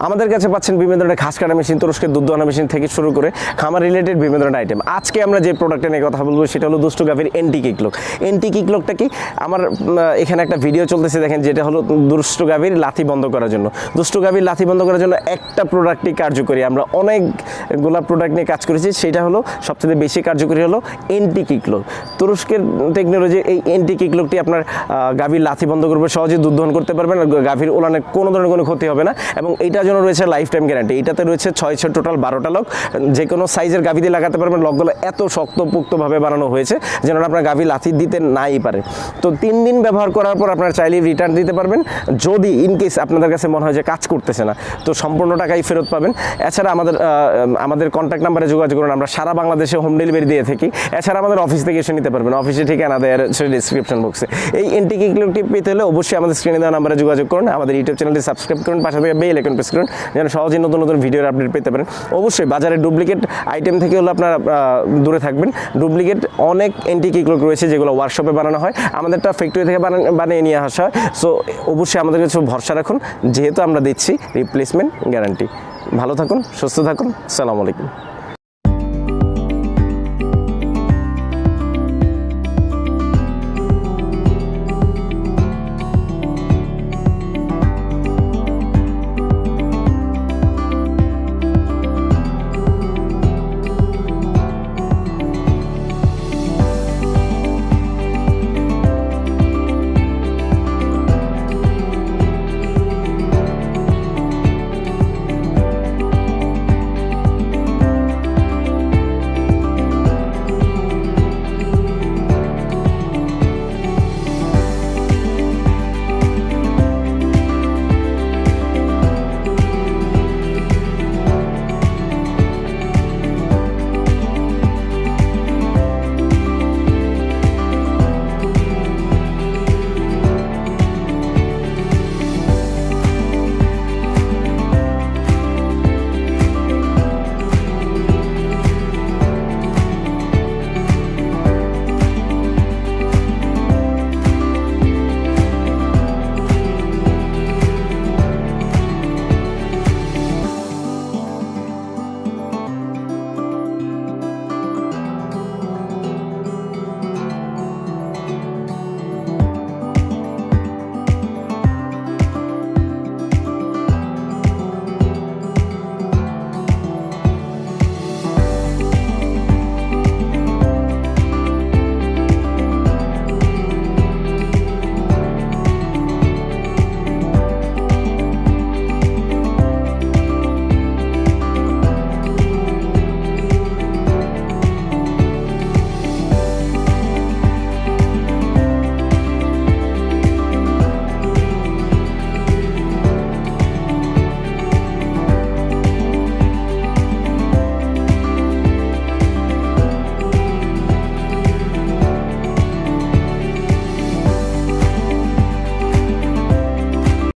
আমাদের কাছে পাচ্ছেন বিভিন্ন ধরনের ঘাস কাটা মেশিন, তুরস্কের দুধ দোয়ানো মেশিন থেকে শুরু করে খামার রিলেটেড বিভিন্ন ধরনের আইটেম। আজকে আমরা যে প্রোডাক্টটা নিয়ে কথা বলবো সেটা হলো দুষ্টু গাভীর এন্টি কিকলক। এন্টি কিকলকটা কি, আমার এখানে একটা ভিডিও চলতেছে দেখেন, যেটা হলো দুষ্টু গাভীর লাথি বন্ধ করার জন্য। দুষ্টু গাভীর লাথি বন্ধ করার জন্য একটা প্রোডাক্টই কার্যকরী। আমরা অনেকগুলা প্রোডাক্ট নিয়ে কাজ করেছি, সেটা হলো সবচেয়ে বেশি কার্যকরী হলো এন্টি কিকলক। তুরস্কের টেকনোলজি এই এন্টি কিকলকটি আপনার গাভীর লাথি বন্ধ করবে, সহজে দুধ দহন করতে পারবেন, আর গাভীর ওলানের কোনো ধরনের কোনো ক্ষতি হবে না। এবং এইটার জন্য রয়েছে লাইফ টাইম গ্যারান্টি। এটাতে রয়েছে 6 টোটাল 12টা লক, যে কোনো সাইজের গাভী দিয়ে লাগাতে পারবেন। লকগুলো এত শক্তপোক্তভাবে বানানো হয়েছে যেন আপনার গাভী লাথি দিতে নাই পারে। তো 3 দিন ব্যবহার করার পর আপনারা চাইলে রিটার্ন দিতে পারবেন। যদি ইনকেস আপনাদের কাছে মনে হয় যে কাজ করতেছে না, তো সম্পূর্ণ টাকাই ফেরত পাবেন। এছাড়া আমাদের কন্ট্যাক্ট নাম্বারে যোগাযোগ করুন, আমরা সারা বাংলাদেশে হোম ডেলিভারি দিয়ে থাকি। এছাড়া আমাদের অফিস থেকে এসে নিতে পারবেন, অফিসে ঠিকানা দেওয়া আছে ডিসক্রিপশন বক্সে। এই এন্টি কিকলকটি পেতে হলে অবশ্যই আমাদের স্ক্রিনে দেওয়া নাম্বারে যোগাযোগ করুন, আমাদের ইউটিউব চ্যানেলটি সাবস্ক্রাইব করুন, পাশে থেকে বেল আইকন প্রেস করুন যেন সহজেই নতুন নতুন ভিডিওর আপডেট পেতে পারেন। অবশ্যই বাজারে ডুপ্লিকেট আইটেম থেকে হলো আপনারা দূরে থাকবেন। ডুপ্লিকেট অনেক এন্টি কিকলক রয়েছে যেগুলো ওয়ার্কশপে বানানো হয়, আমাদেরটা ফ্যাক্টরি থেকে বানিয়ে নিয়ে আসা হয়। সো অবশ্যই আমাদের কাছে ভরসা রাখুন, যেহেতু আমরা দিচ্ছি রিপ্লেসমেন্ট গ্যারান্টি। ভালো থাকুন, সুস্থ থাকুন, আসসালামু আলাইকুম।